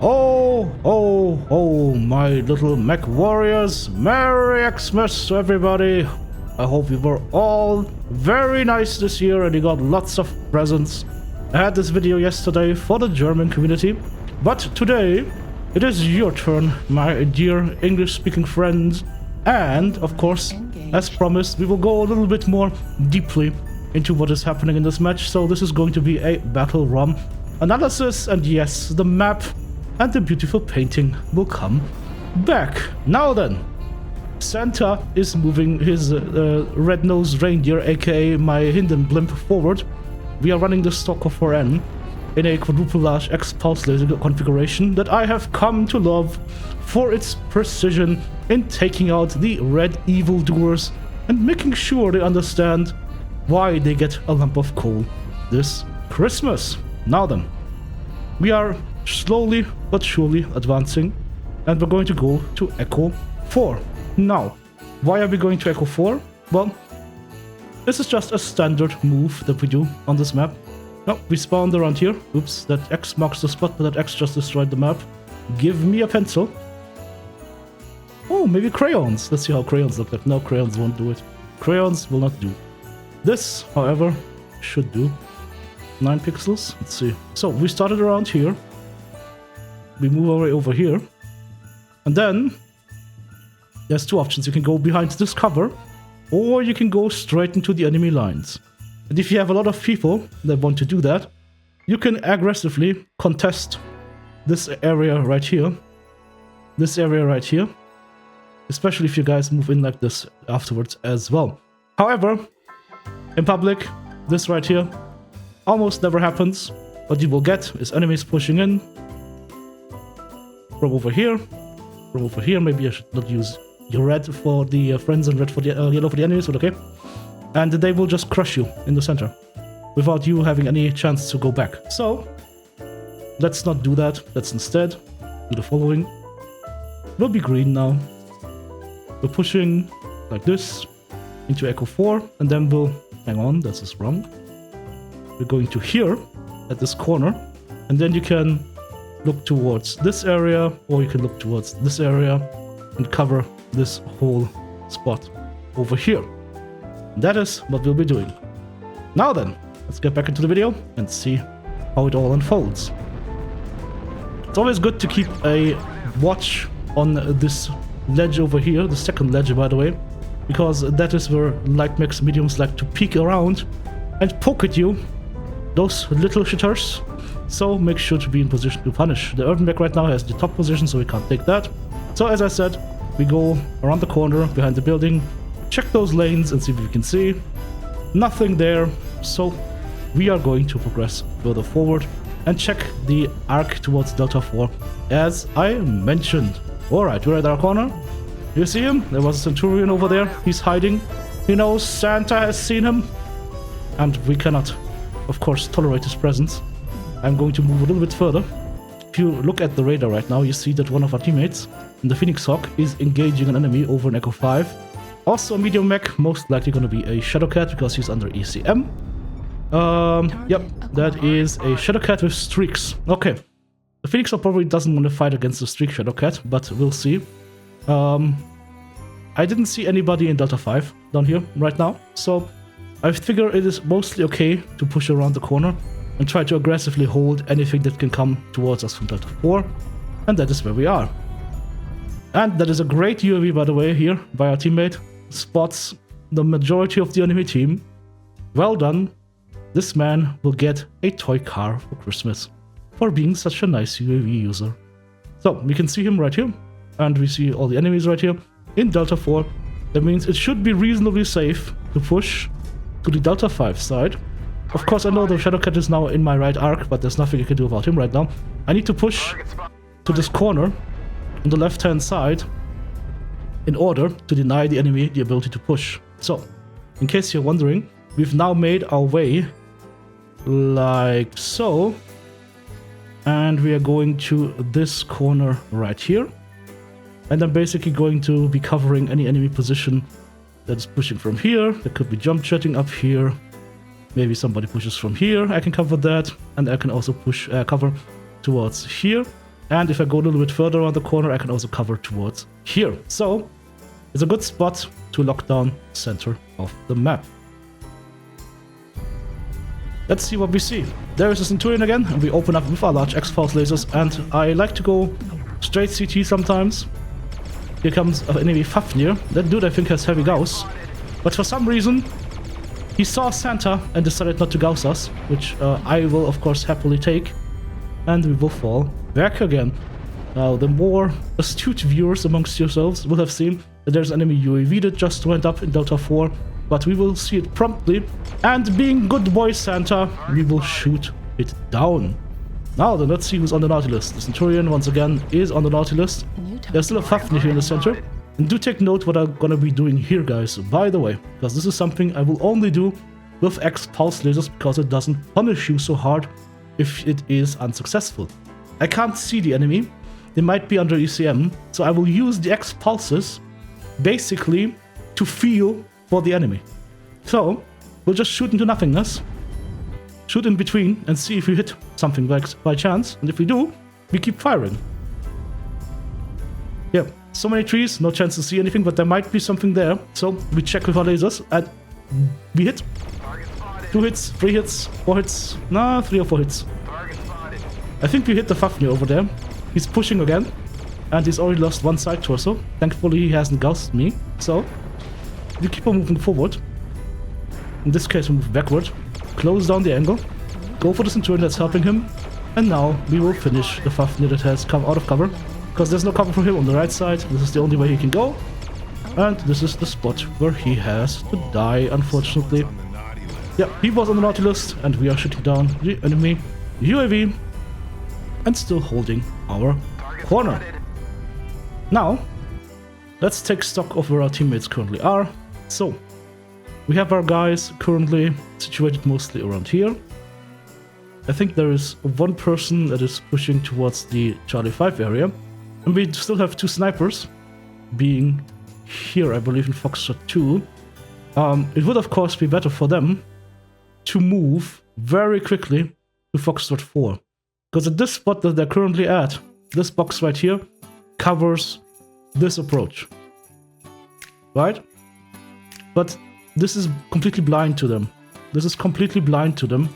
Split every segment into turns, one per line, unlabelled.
Oh, my little mech warriors. Merry Xmas to everybody. I hope you were all very nice this year and you got lots of presents. I had this video yesterday for the German community, but today it is your turn, my dear English-speaking friends. And, of course, as promised, we will go a little bit more deeply into what is happening in this match. So this is going to be a BATTLEROM analysis, and yes, the map and the beautiful painting will come back. Now then, Santa is moving his red-nosed reindeer, aka my Hinden blimp, forward. We are running the Stalker 4N in a quadruple large X-Pulse laser configuration that I have come to love for its precision in taking out the red evildoers and making sure they understand why they get a lump of coal this Christmas. Now then, we are slowly but surely advancing, and we're going to go to Echo 4. Now, why are we going to Echo 4? Well, this is just a standard move that we do on this map. No, we spawned around here. Oops, that X marks the spot, but that X just destroyed the map. Give me a pencil. Oh, maybe crayons. Let's see how crayons look like. No, crayons won't do it. Crayons will not do. This, however, should do. 9 pixels. Let's see. So, we started around here. We move our way over here. And then, there's two options. You can go behind this cover, or you can go straight into the enemy lines. And if you have a lot of people that want to do that, you can aggressively contest this area right here. This area right here. Especially if you guys move in like this afterwards as well. However, in public, this right here almost never happens. What you will get is enemies pushing in from over here. From over here, maybe I should not use your red for the friends and red for the yellow for the enemies, but okay. And they will just crush you in the center without you having any chance to go back. So, let's not do that. Let's instead do the following. We'll be green now. We're pushing like this into Echo 4, and then we'll... Hang on, this is wrong. We're going to here, at this corner, and then you can look towards this area, or you can look towards this area, and cover this whole spot over here. That is what we'll be doing. Now then, let's get back into the video and see how it all unfolds. It's always good to keep a watch on this ledge over here, the second ledge by the way, because that is where light mechs mediums like to peek around and poke at you, those little shitters. So make sure to be in position to punish. The urban mech right now has the top position, so we can't take that. So as I said, we go around the corner behind the building, check those lanes and see if we can see. Nothing there, so we are going to progress further forward and check the arc towards Delta 4 as I mentioned. Alright, we're at our corner. You see him? There was a Centurion over there. He's hiding. He knows Santa has seen him. And we cannot, of course, tolerate his presence. I'm going to move a little bit further. If you look at the radar right now, you see that one of our teammates in the Phoenix Hawk is engaging an enemy over in Echo 5. Also a medium mech, most likely going to be a Shadowcat because he's under ECM. Yep, that is a Shadowcat with streaks. Okay. The Phoenix Hawk probably doesn't want to fight against the streak Shadowcat, but we'll see. I didn't see anybody in Delta 5 down here right now, so I figure it is mostly okay to push around the corner and try to aggressively hold anything that can come towards us from Delta 4, and that is where we are. And that is a great UAV, by the way, here by our teammate. Spots the majority of the enemy team. Well done. This man will get a toy car for Christmas for being such a nice UAV user. So we can see him right here, and we see all the enemies right here in Delta 4. That means it should be reasonably safe to push to the Delta 5 side. Of course, I know the Shadowcat is now in my right arc, but there's nothing I can do about him right now. I need to push to this corner on the left-hand side in order to deny the enemy the ability to push. So, in case you're wondering, we've now made our way like so, and we are going to this corner right here, and I'm basically going to be covering any enemy position that's pushing from here. There could be jump jetting up here, maybe somebody pushes from here, I can cover that, and I can also push cover towards here. And if I go a little bit further around the corner, I can also cover towards here. So it's a good spot to lock down the center of the map. Let's see what we see. There is a Centurion again, and we open up with our large X-Pulse lasers, and I like to go straight CT sometimes. Here comes an enemy Fafnir. That dude I think has heavy Gauss. But for some reason, he saw Santa and decided not to Gauss us, which I will of course happily take. And we will fall back again. Now, the more astute viewers amongst yourselves will have seen that there's an enemy UAV that just went up in Delta 4, but we will see it promptly, and being good boy Santa, we will shoot it down. Now then, let's see who's on the Nautilus. The Centurion, once again, is on the Nautilus. There's still a Fafnir here in the center. And do take note what I'm gonna be doing here, guys, by the way, because this is something I will only do with X-Pulse lasers, because it doesn't punish you so hard if it is unsuccessful. I can't see the enemy. They might be under ECM, so I will use the X-Pulses basically to feel for the enemy. So we'll just shoot into nothingness, shoot in between, and see if we hit something by chance. And if we do, we keep firing. Yeah, so many trees, no chance to see anything, but there might be something there. So we check with our lasers, and we hit. 2 hits, 3 hits, 4 hits, nah, 3 or 4 hits. I think we hit the Fafnir over there. He's pushing again, and he's already lost one side torso. Thankfully, he hasn't gaussed me, so we keep on moving forward. In this case, we move backward, close down the angle, go for the Centurion that's helping him, and now we will finish the Fafnir that has come out of cover, because there's no cover for him on the right side. This is the only way he can go, and this is the spot where he has to die, unfortunately. Yeah, he was on the Nautilus, and we are shooting down the enemy UAV, and still holding our corner. Now, let's take stock of where our teammates currently are. So, we have our guys currently situated mostly around here. I think there is one person that is pushing towards the Charlie 5 area. And we still have 2 snipers being here, I believe, in Foxtrot 2. It would, of course, be better for them to move very quickly to Foxtrot 4. Because at this spot that they're currently at, this box right here covers this approach. Right? But this is completely blind to them. This is completely blind to them.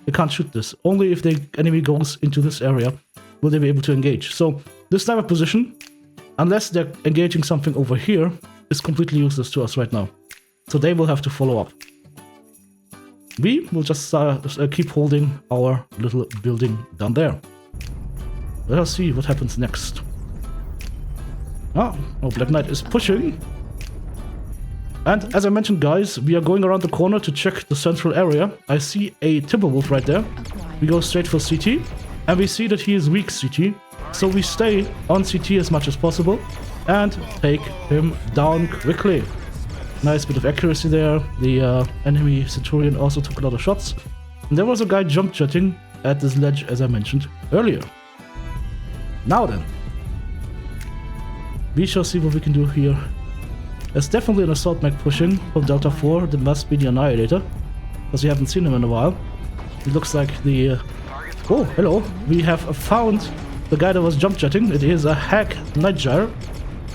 They can't shoot this. Only if the enemy goes into this area will they be able to engage. So this type of position, unless they're engaging something over here, is completely useless to us right now. So they will have to follow up. We will just keep holding our little building down there. Let us see what happens next. Oh, Black Knight is pushing. And as I mentioned, guys, we are going around the corner to check the central area. I see a Timberwolf right there. We go straight for CT, and we see that he is weak CT. So we stay on CT as much as possible and take him down quickly. Nice bit of accuracy there. The enemy Centurion also took a lot of shots. And there was a guy jump jetting at this ledge, as I mentioned earlier. Now then, we shall see what we can do here. There's definitely an assault mech pushing from Delta 4. That must be the Annihilator, because we haven't seen him in a while. It looks like the... Oh, hello. We have found the guy that was jump jetting. It is a hack Nightjar.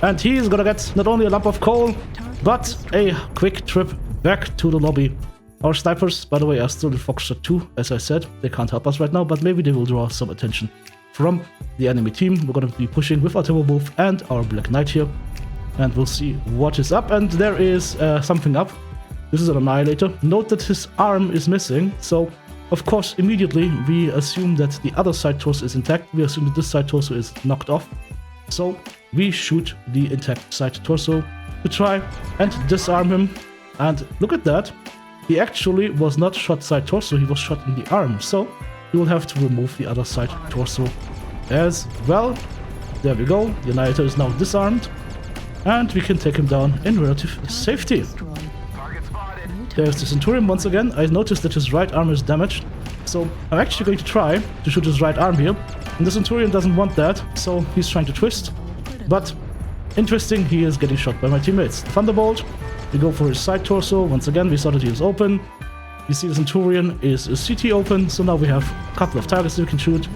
And he is gonna get not only a lump of coal, but a quick trip back to the lobby. Our snipers, by the way, are still in Foxtrot 2, as I said. They can't help us right now, but maybe they will draw some attention from the enemy team. We're going to be pushing with our Timberwolf and our Black Knight here. And we'll see what is up. And there is something up. This is an Annihilator. Note that his arm is missing. So, of course, immediately we assume that the other side torso is intact. We assume that this side torso is knocked off. So, we shoot the intact side torso to try and disarm him. And look at that. He actually was not shot side torso, he was shot in the arm. So we will have to remove the other side torso as well. There we go. The Annihilator is now disarmed. And we can take him down in relative safety. There's the Centurion once again. I noticed that his right arm is damaged. So I'm actually going to try to shoot his right arm here. And the Centurion doesn't want that, so he's trying to twist. But interesting, he is getting shot by my teammates. Thunderbolt, we go for his side torso. Once again, we saw that he was open. You see the Centurion is CT open, so now we have a couple of targets that we can shoot.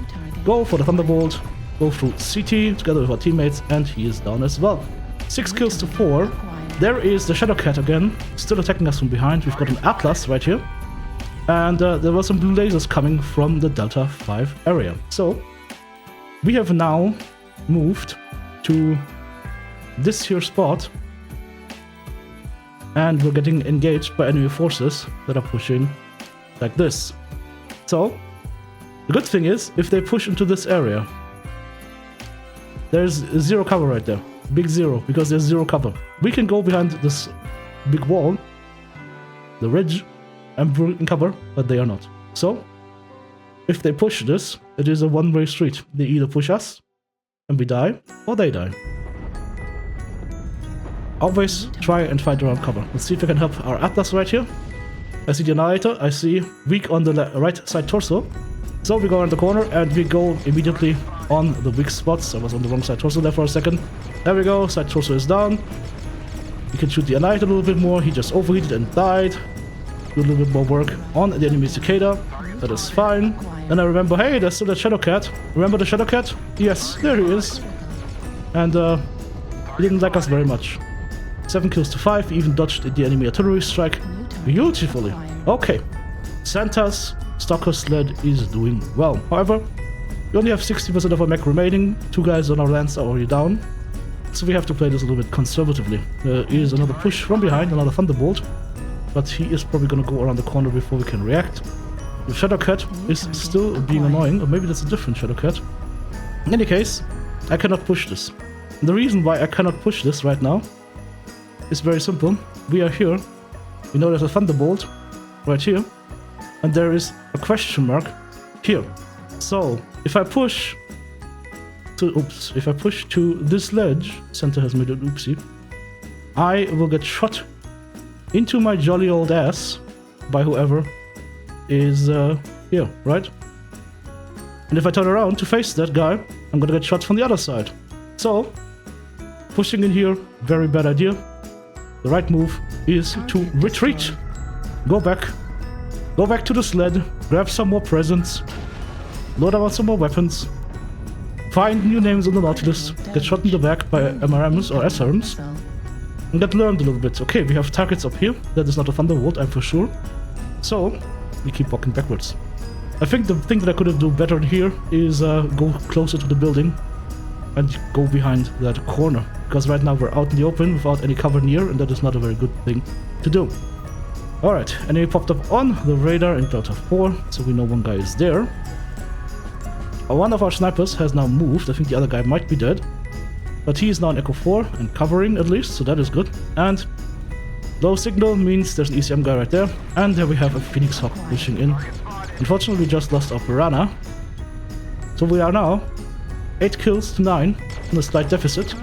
Go for the Thunderbolt. go through CT together with our teammates, and he is down as well. 6 kills to 4. There is the Shadowcat again, still attacking us from behind. We've got an Atlas right here. And there were some blue lasers coming from the Delta 5 area. So, we have now moved to this here spot. And we're getting engaged by enemy forces that are pushing like this. So, the good thing is, if they push into this area, there's zero cover right there. Big zero, because there's zero cover. We can go behind this big wall, the ridge, and we're in cover, but they are not. So, if they push this, it is a one-way street. They either push us, and we die, or they die. Always try and find around cover. Let's see if we can help our Atlas right here. I see the Annihilator, I see weak on the right side torso. So we go around the corner and we go immediately on the weak spots. I was on the wrong side torso there for a second. There we go, side torso is down. We can shoot the Annihilator a little bit more. He just overheated and died. Do a little bit more work on the enemy Cicada. That is fine. Then I remember, hey, there's still that Shadowcat. Remember the Shadowcat? Yes, there he is. And he didn't like us very much. 7 kills to 5, we even dodged the enemy artillery strike beautifully. Okay, Santa's Stalker sled is doing well. However, we only have 60% of our mech remaining. 2 guys on our lands are already down. So we have to play this a little bit conservatively. There is another push from behind, another Thunderbolt. But he is probably going to go around the corner before we can react. The Shadowcat is still being annoying, or maybe that's a different Shadowcat. In any case, I cannot push this. And the reason why I cannot push this right now is very simple. We are here. We know there's a Thunderbolt right here. And there is a question mark here. So, if I push to this ledge, Santa has made an oopsie, I will get shot into my jolly old ass by whoever is here, right? And if I turn around to face that guy, I'm gonna get shot from the other side. So, pushing in here, very bad idea. The right move is to retreat. Go back to the sled, grab some more presents, load out some more weapons, find new names on the Nautilus, get shot in the back by MRMs or SRMs, and get learned a little bit. Okay, we have targets up here. That is not a Thunderbolt, I'm for sure. So, we keep walking backwards. I think the thing that I could have done better here is go closer to the building and go behind that corner. Because right now we're out in the open without any cover near, and that is not a very good thing to do. Alright, enemy popped up on the radar in Delta 4, so we know one guy is there. One of our snipers has now moved. I think the other guy might be dead. But he is now in Echo 4 and covering at least, so that is good. And low signal means there's an ECM guy right there. And there we have a Phoenix Hawk pushing in. Unfortunately, we just lost our Piranha. So we are now 8 kills to 9 in a slight deficit.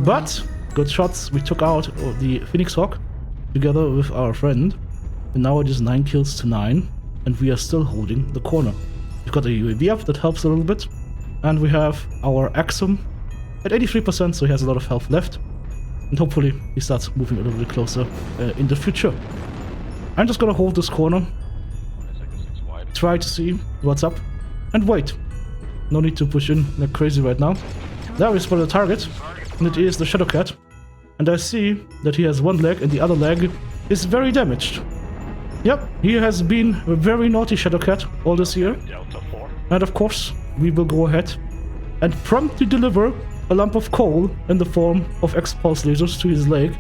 But good shots. We took out the Phoenix Hawk together with our friend. And now it is 9 kills to 9. And we are still holding the corner. We've got a UAV up, that helps a little bit. And we have our Axum at 83%, so he has a lot of health left. And hopefully he starts moving a little bit closer in the future. I'm just gonna hold this corner. Try to see what's up. And wait. No need to push in like crazy right now. There we spot the target. And it is the Shadowcat. And I see that he has one leg and the other leg is very damaged. Yep, he has been a very naughty Shadowcat all this year. And of course, we will go ahead and promptly deliver a lump of coal in the form of X-Pulse lasers to his leg,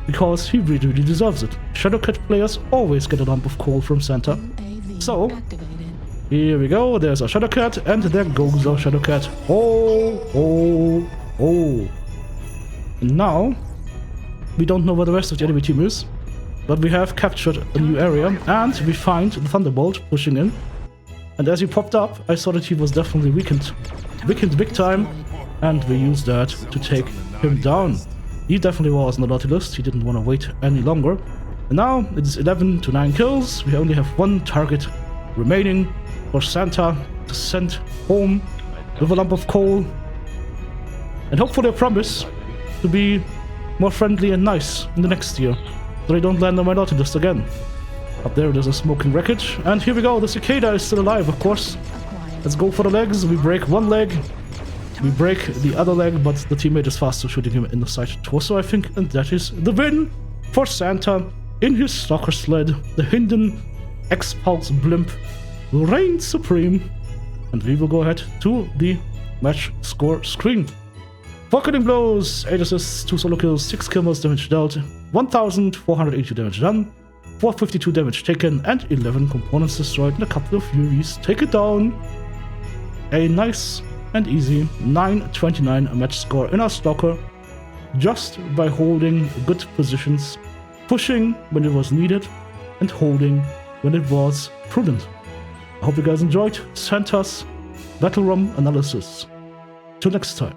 because he really, really deserves it. Shadowcat players always get a lump of coal from Santa. So, here we go, there's our Shadowcat, and there goes our Shadowcat. Oh, oh, oh. And now, we don't know where the rest of the enemy team is, but we have captured a new area, and we find the Thunderbolt pushing in. And as he popped up, I saw that he was definitely weakened. Weakened big time, and we used that to take him down. He definitely was on the Nautilus, he didn't want to wait any longer. And now, it is 11 to 9 kills, we only have one target remaining for Santa to send home with a lump of coal. And hopefully I promise to be more friendly and nice in the next year, so they don't land on my Nautilus again. Up there, there's a smoking wreckage. And here we go, the Cicada is still alive, of course. Let's go for the legs. We break one leg. We break the other leg, but the teammate is faster, shooting him in the side torso, I think. And that is the win for Santa in his Stalker sled. The Hinden X-Pulse blimp reigns supreme. And we will go ahead to the match score screen. 4 killing blows, 8 assists, 2 solo kills, 6 kills, damage dealt, 1,482 damage done, 452 damage taken, and 11 components destroyed, and a couple of Furies take it down. A nice and easy 929 match score in our Stalker, just by holding good positions, pushing when it was needed, and holding when it was prudent. I hope you guys enjoyed Santa's BattleROM analysis. Till next time.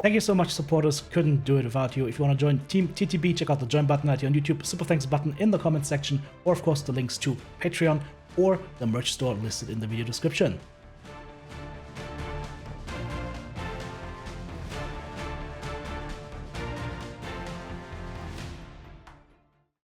Thank you so much, supporters. Couldn't do it without you. If you want to join Team TTB, check out the join button right here on YouTube, super thanks button in the comment section, or of course the links to Patreon or the merch store listed in the video description.